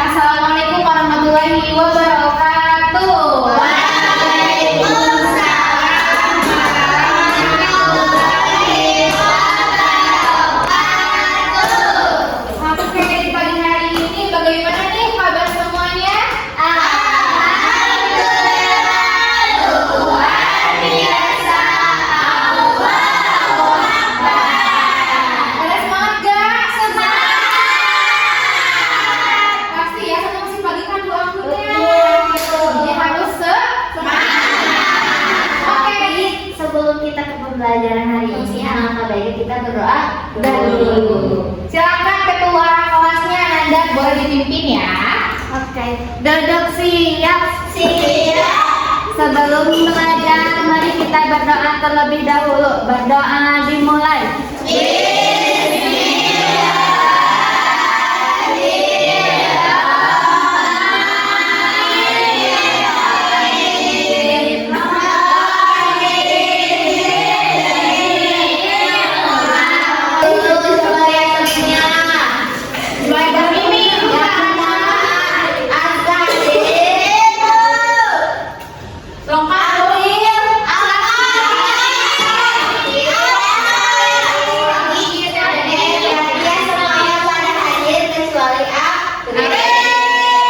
Assalamualaikum warahmatullahi wabarakatuh. Oke, di pagi hari ini bagaimana nih kabar semuanya? Luar biasa. Ada semangat gak? Pasti ya, karena masih pagi kan waktunya. Jadi harus semangat. Oke, Sebelum kita ke pembelajaran hari ini, alangkah baiknya kita berdoa dahulu. silakan ketua kelasnya Nanda boleh dipimpin ya. Oke, duduk siap. Sebelum belajar, mari kita berdoa terlebih dahulu. Berdoa dimulai. Mulai bermimpi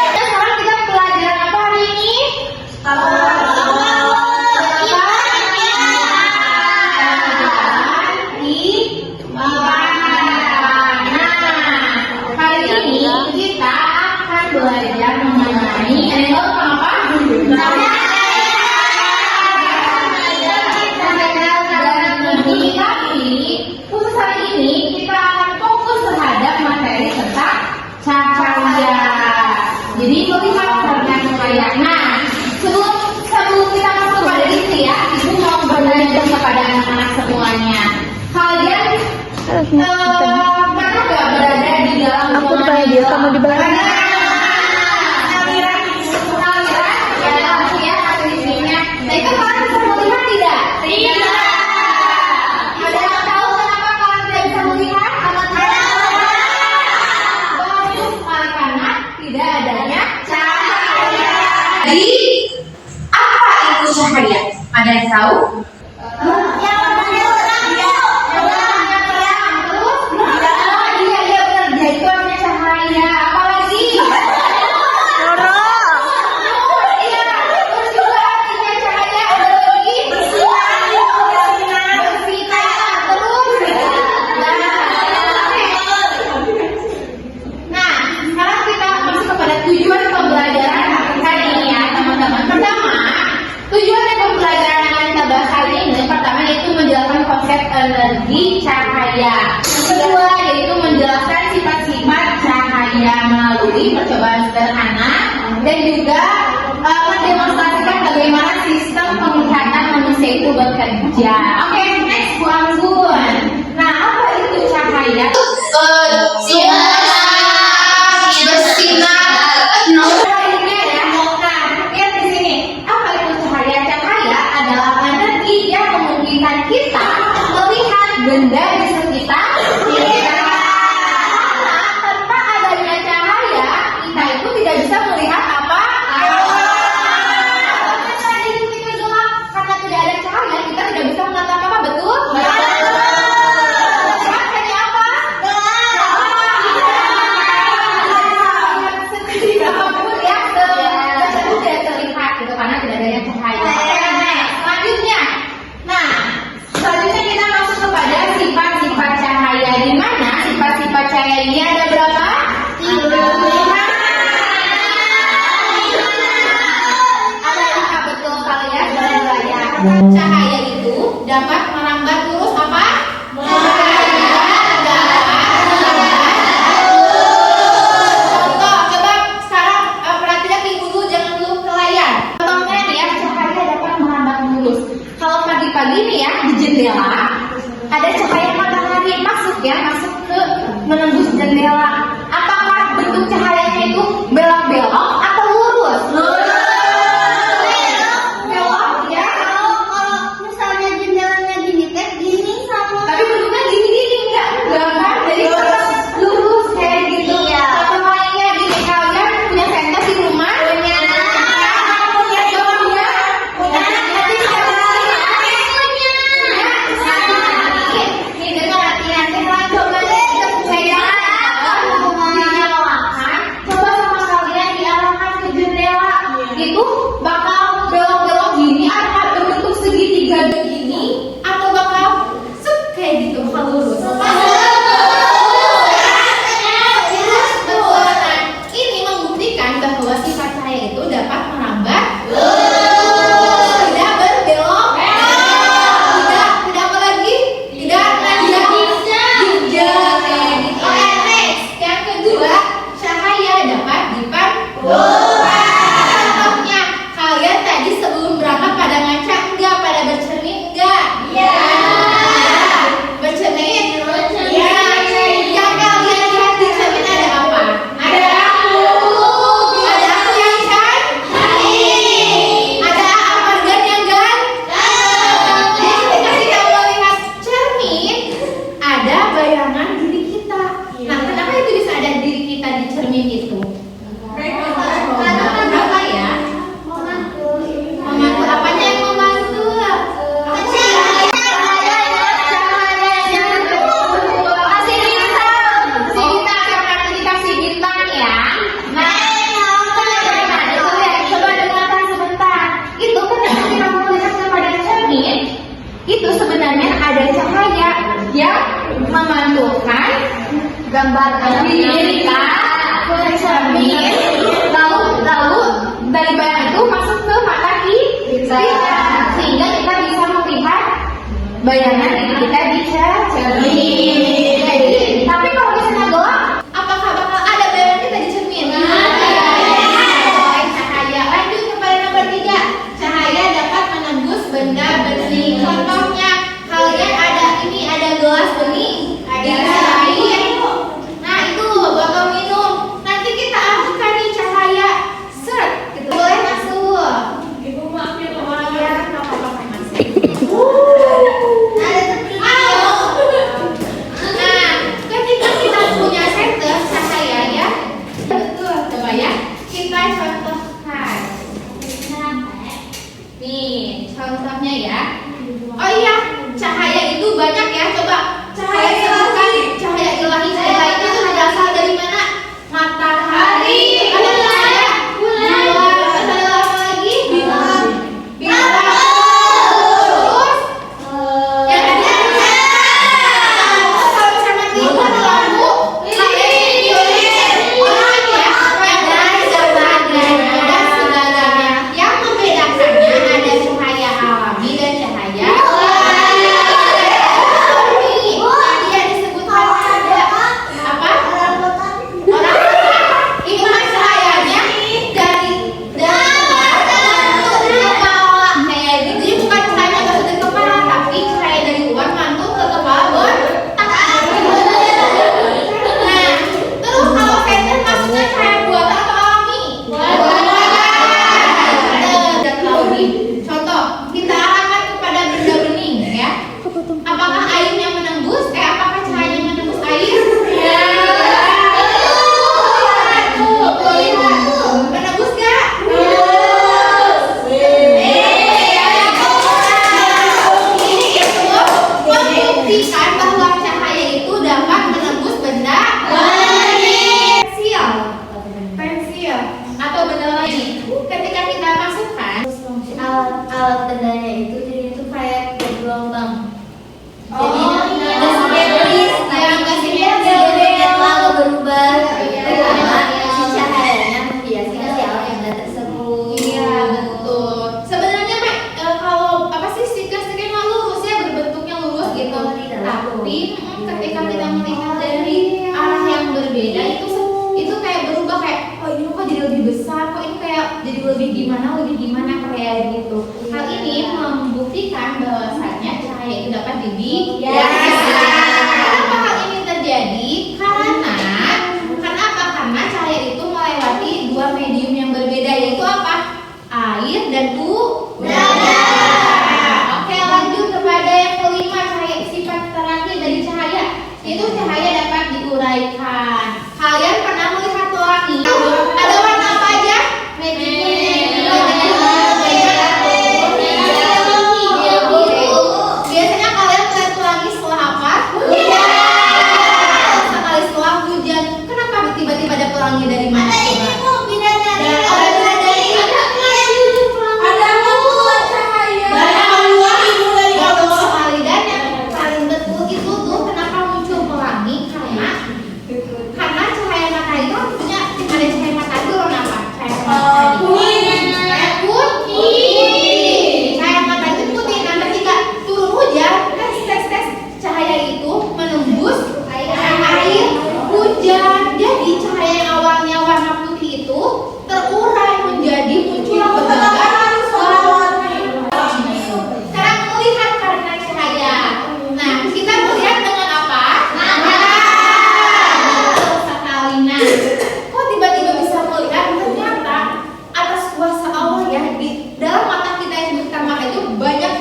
Sekarang kita pelajaran apa hari ini? Hari ini kita akan belajar mengenai apa? Tapi khusus hari ini kita akan fokus terhadap materi tentang cahaya. Jadi melihat tentang cahaya. Nah, sebelum kita masuk pada itu ya, ibu mau belajar kepada anak-anak semuanya. Kalian pernah nggak berada di dalam ruangan dia kamu di belakang. aliran ya listriknya. Nah itu kalian bisa melihat tidak? Tidak. Ada yang tahu kenapa kalian tidak bisa melihat? Bagus, karena tidak adanya cahaya. Jadi apa itu cahaya? Ada yang tahu? Tujuan pembelajaran hari ini ya teman-teman. Pertama, tujuan pembelajaran yang kita bahas hari ini pertama yaitu menjelaskan konsep energi cahaya. Yang kedua yaitu menjelaskan sifat-sifat cahaya melalui percobaan sederhana dan juga mendemonstrasikan bagaimana sistem penglihatan manusia itu bekerja. Oke, next Bu Anggun. Nah, apa itu cahaya? Bersinar. Lihat di sini. Apa itu cahaya? Cahaya adalah energi yang memungkinkan kita melihat benda di sekitar kita. Tanpa adanya cahaya, kita itu tidak bisa melihat apa? Karena tidak ada cahaya, kita tidak bisa melihat apa? Betul? Cahaya apa? Tidak terlihat gitu karena tidak adanya cahaya. Selanjutnya, selanjutnya kita masuk kepada sifat-sifat cahaya. Di mana sifat-sifat cahaya ini ada berapa? 5. Ada 5 betul kalian ya. Cahaya itu dapat merambat lurus apa? Contoh, coba sekarang perhatikan dulu, jangan dulu ke layar. Contohnya nih ya, cahaya dapat merambat mulus. Kalau ini ya di jendela ada cahaya matahari masuk ke menembus jendela. Apakah bentuk cahayanya itu belok-belok atau lurus? Belok ya. Kalau misalnya jendelanya gini teh gini sama. Tapi bentuknya gini-gini enggak kan? Jadi tetap lurus kayak gitu. Iya. Atau lainnya gini, kalian punya senter di rumah? Punya. Itu bakal belok-belok gini atau berbentuk segitiga begini atau bakal kayak gitu bakal lurus. Betul. Nah, ini membuktikan bahwa sifat cahaya itu dapat merambat, tidak berbelok, tidak apa lagi, tidak jinjak kayak gitu. Yang kedua, cahaya dapat dipantulkan. Kalian tadi sebelum berangkat pada ngaca enggak, pada bercermin enggak? Iya. Bercermin? Iya. Yang kalian lihat di cermin ada apa? Ada aku. Ada aku yang cantik. Ada amargan yang ganteng. Jadi ketika kita melihat cermin, ada bayangan diri kita. Nah, kenapa itu bisa ada diri kita di cermin itu? Kenapa ya? Membantu apanya yang membantu? Si bintang karena dikasih bintang ya. Nah, coba dengarkan sebentar. Itu ketika kita melihat kepada cermin, itu sebenarnya ada cahaya yang memantulkan gambar diri kita ke cermin. Lalu dari bayangan itu masuk ke mata kita, sehingga kita bisa melihat bayangan diri kita di cermin. Jadi, tapi kalau misalnya gelap, apakah bakal ada bayangan kita di cermin? Cahaya. Lanjut kepada nomor 3. Cahaya dapat menembus benda bening. Contohnya, kalian ada gelas bening, ada air. Nah, itu botol minum. Nanti kita alihkan nih cahaya. Gitu. Boleh masuk. Ibu maafin orang ya, nggak apa-apa masuk. Nah, ketika kita punya senter cahaya ya, betul, coba ya, kita contohkan. Nih, contohnya ya. Oh iya, cahaya itu banyak ya. Coba cahaya sebutkan cahaya ilahi. Cahaya itu berasal dari mana? Matahari. Ada cahaya bulan. Ada apa lagi? Bintang. Terus yang tadi kalau misalnya tidur ada lampu, dan segalanya. Yang membedakannya ada cahaya alami dan cahaya tadi yang disebutkan ada apa? Orang ini mah cahayanya dari kepala kayak gitu. Jadi bukan cahaya masuk ke kepala, tapi cahaya dari luar mantul ke kepala botak. Nah, terus kalau senter maksudnya cahaya buatan atau alami? Contoh, kita arahkan kepada benda bening ya. Apakah airnya menembus? Apakah cahayanya menembus air? Menembus gak? Ini itu membuktikan bahwa cahaya itu dapat menembus benda pensil atau benda lain. Ketika kita masukkan Alat bendanya itu jadi itu kayak gelombang. Jadi yang lalu berubah Iya. karena si cahayanya menghiasi si alat benda tersebut. Iya betul. Sebenarnya kalau apa sih stiker-stiker mah lurus ya, berbentuknya lurus gitu. Tapi ketika kita melihat dari arah yang berbeda itu kayak berubah, kayak oh ini kok jadi lebih besar, kok ini kayak jadi lebih gimana kayak gitu. Hal ini membuktikan bahwasanya cahaya itu dapat dibiaskan. Kenapa hal ini terjadi? Karena apa? Karena cahaya itu melewati dua medium yang berbeda, yaitu apa? Air dan udara. Oke, lanjut kepada yang kelima, cahaya sifat terakhir dari cahaya, yaitu cahaya dapat diuraikan. Kalian pernah melihat pelangi? Ada warna apa aja? Biasanya kalian melihat pelangi setelah apa? Sekali setelah hujan. Kenapa tiba-tiba ada pelangi dari mana?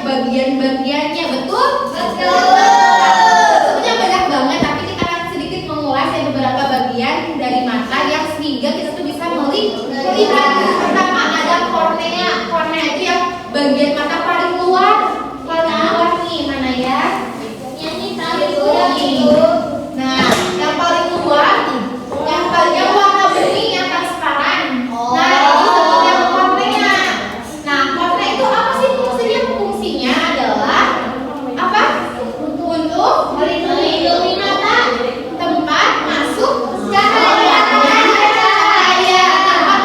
Bagian-bagiannya, betul? Sebenarnya banyak banget, tapi kita akan sedikit mengulas beberapa bagian dari mata yang sehingga kita tuh bisa melihat. Pertama ada kornea. Kornea itu yang bagian mata paling luar nih, mana ya? Nah, yang paling luar, yang warna bening, yang transparan. Nah, itu sebutnya kornea. Nah, kornea itu apa sih fungsinya? Fungsinya adalah apa? Untuk melindungi mata, tempat masuk cahaya, tempat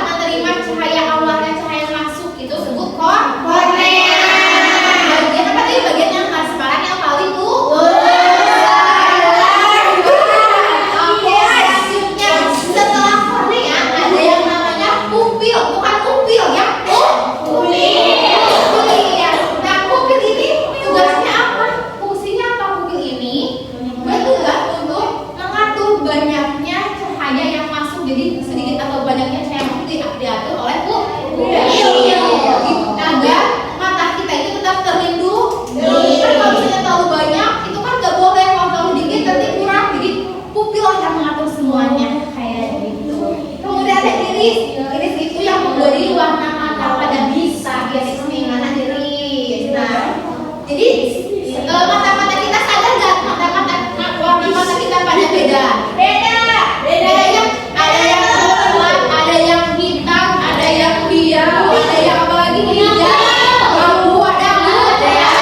menerima cahaya awalnya cahaya masuk itu sebut kornea. Bagian apa tadi? Bagian yang transparan yang paling luar. Oke, selanjutnya setelah kornea ada yang namanya pupil, bukan pupil ya, pupil ya. Nah, pupil ini tugasnya apa? Fungsinya apa pupil ini? Bertugas untuk mengatur banyaknya cahaya yang masuk. Jadi sedikit atau banyaknya cahaya yang masuk diatur oleh pupil agar mata kita itu tetap terlindungi. Kan kalau misalnya terlalu banyak itu kan nggak boleh, kalau terlalu dikit nanti kurang. Jadi pupil yang mengatur semuanya kayak gitu. Kemudian ada iris. Iris itu yang memberi warna mata pada bisa nih mana iris. Nah, jadi mata-mata kita sadar nggak warna mata kita pada beda? Beda ya. Ada yang gelap, ada yang hitam, ada yang biru, ada yang apa lagi? Hijau, abu, ada ya.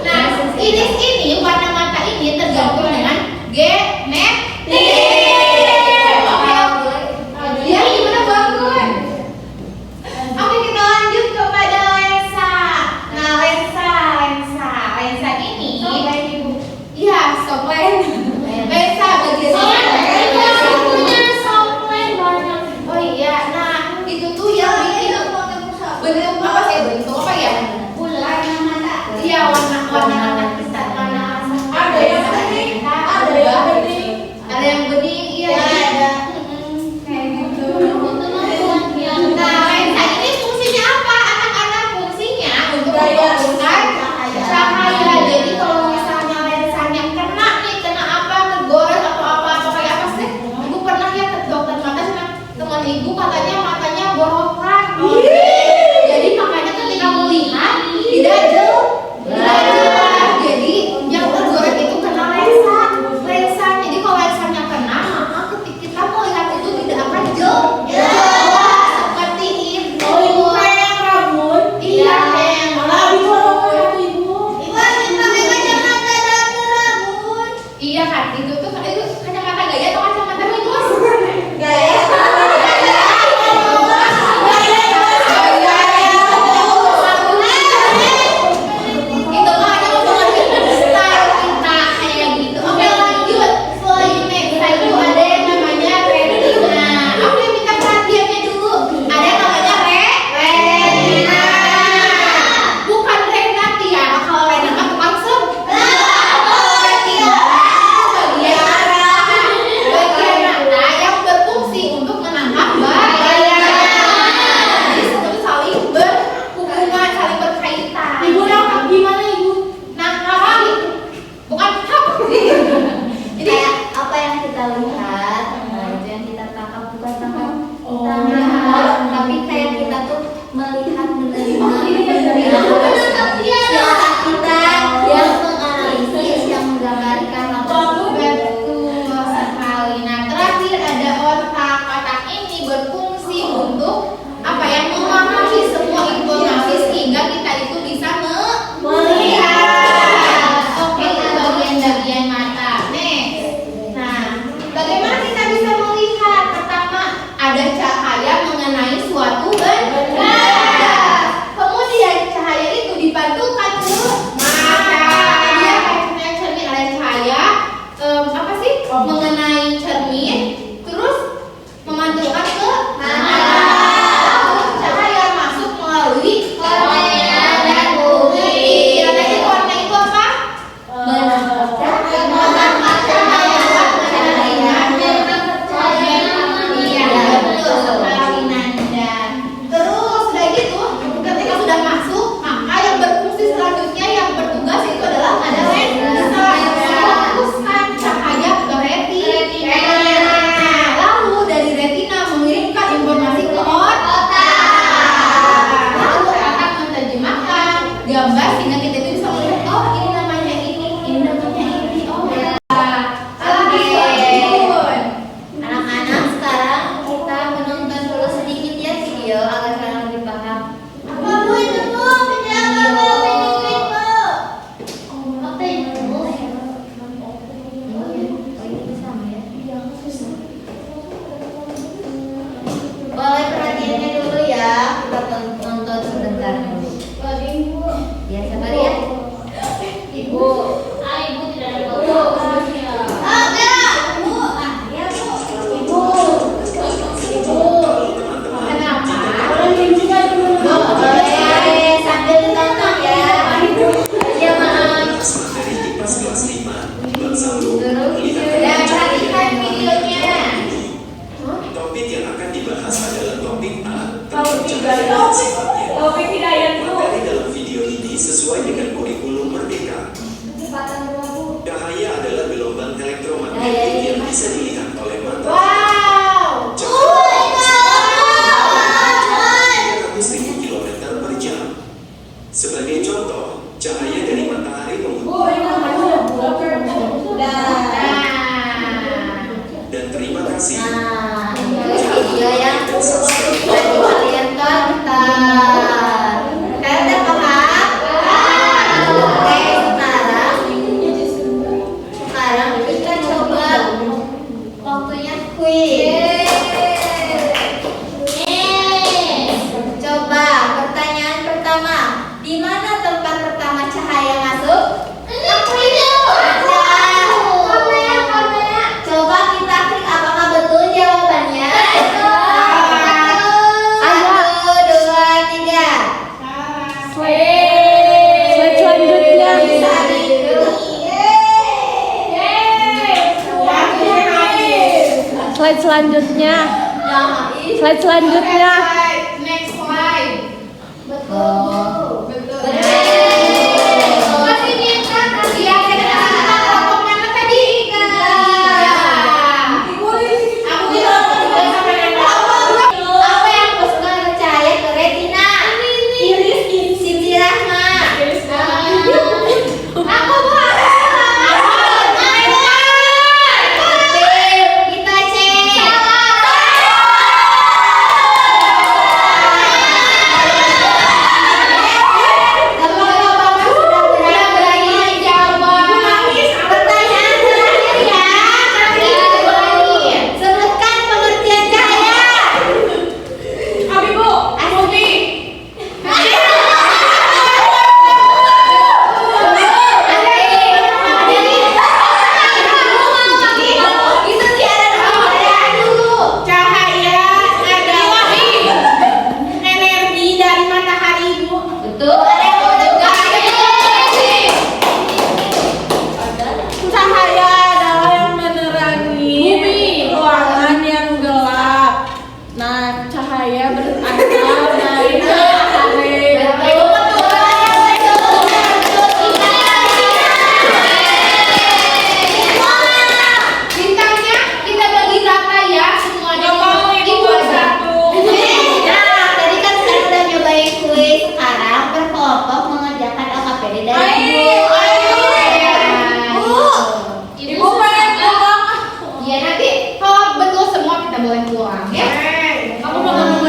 Nah, iris ini warna mata ini tergantung dengan genetik. Oke, dia gimana bangun? Oke, kita lanjut kepada lensa. Nah, lensa ini, iya, soplen. Lensa bagian oh iya, nah itu tuh yang bikin bentuk apa sih? Bentuk apa ya? Warna mata. Iya, warna mata kita. Ada yang bening, ada yang bening, iya. Kayak gitu. Nah, lensa ini fungsinya apa? Anak-anak, fungsinya untuk memfokuskan cahaya. Jadi kalau misalnya lensanya kena apa, tergores atau apa kayak apa sih? Ibu pernah ya ke dokter mata sama teman ibu, katanya matanya borokan. Jadi makanya ketika melihat tidak jelas. Jadi yang tergores itu kena lensa. Jadi kalau lensanya kena, maka ketika kita melihat itu tidak akan jelas seperti itu. Iya, iya kan, itu kacamata gaya atau kacamata minus? Gaya. berfungsi untuk apa ya, memahami semua informasi sehingga kita itu bisa melihat. Oke, itu bagian-bagian mata. Next. Nah, bagaimana kita bisa melihat? Pertama, ada cahaya mengenai suatu benda. Kemudian cahaya itu dipantulkan ke mata. Dia kayak cermin, ada cahaya apa sih? Mengenai cermin, terus memantulkan ke mata. Lalu cahaya masuk melalui kornea dan bumi. Kira-kira kornea itu apa? Menangkap cahaya Iya, betul sekali Nanda. Terus udah gitu, ketika sudah masuk, maka yang berfungsi selanjutnya yang bertugas itu adalah ada lensa memfokuskan cahaya ke retina. Lalu dari retina mengirimkan informasi ke otak. Lalu akan menerjemahkan gambar sehingga kita itu bisa melihat, oh ini namanya ini namanya ini. Oh ya. Anak-anak, sekarang kita menonton dulu sedikit ya video agar kalian lebih paham. Apa Bu itu Bu? Video apa itu Bu? Boleh perhatiannya dulu ya, kita tonton sebentar dulu. Ya, sabar ya. Ibu. Ibu tidak ada foto. Enggak. Bu. Ya Bu. Ibu. Kenapa? Boleh sambil ditonton ya. Ya maaf. Dari kipas kelas 5, bangsa Lu Terus Dan perhatikan videonya. Topik yang akan dibahas adalah topik A tentang cahaya dan sifatnya. Materi dalam video ini sesuai dengan kurikulum Merdeka. Cahaya adalah gelombang elektromagnetik yang bisa dilihat oleh mata. Wow. Cahaya 300.000 km per jam. Sebagai contoh, cahaya dari matahari dan terima kasih. Nah, itu video yang tadi kalian tonton. Kalian udah paham? Oke, sekarang kita coba waktunya quiz. Coba pertanyaan pertama, di mana tempat pertama cahaya masuk? Coba kita klik apakah betul jawabannya. 1, 2, 3. Slide selanjutnya. Slide selanjutnya. Slide selanjutnya. Next slide. Betul. Betul. Masih minta kasih ya, komen tadi. Apa yang masukkan cahaya ke retina? Iris. Siti Rahma. Aku buat. Kita cek. Bapak-bapak sudah berani menjawab. Pertanyaan terakhir ya. Sebutkan pengertian cahaya. Itu tiara dulu. Cahaya adalah energi dari matahari, Bu. Betul. Ada yang mau juga. Cahaya adalah yang menerangi ruangan yang gelap. Nah, cahaya berasal dari matahari. Bintangnya kita bagi rata ya, semuanya itu aja. Nah, tadi kan saya udah nyobain kuis. Sekarang berkelompok mengerjakan LKPD dari Ibu pengen pulang. Iya, nanti kalau betul semua kita boleh pulang ya. Kamu mau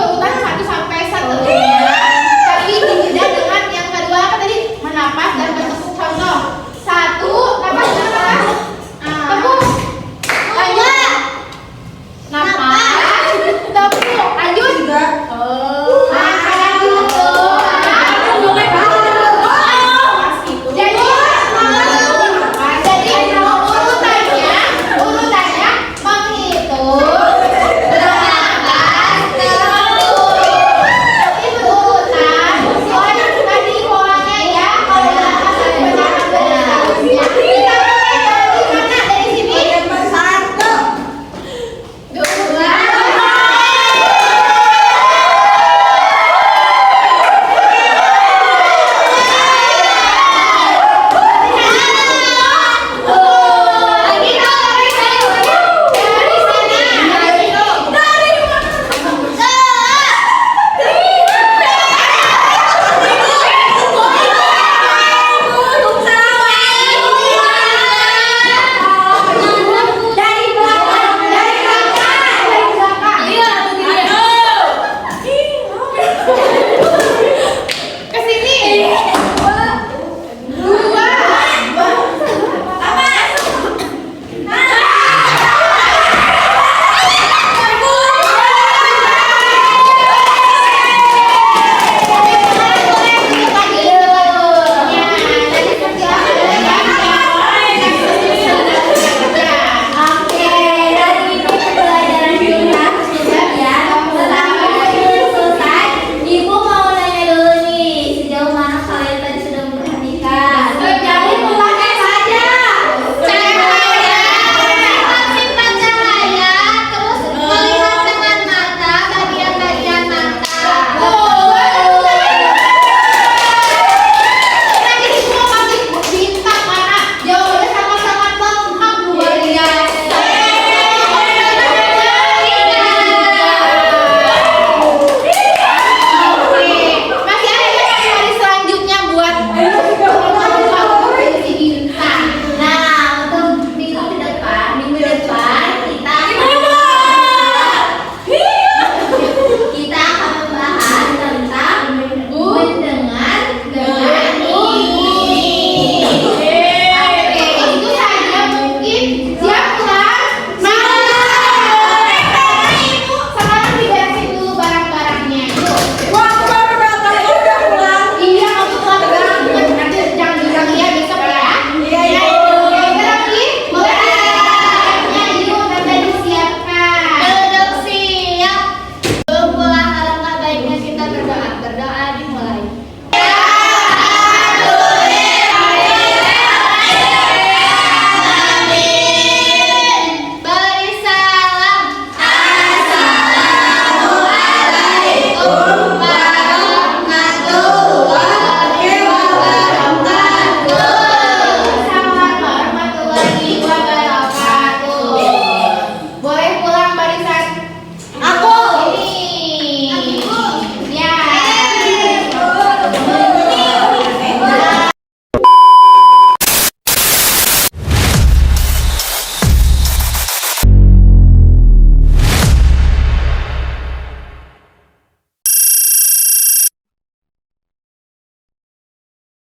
urutan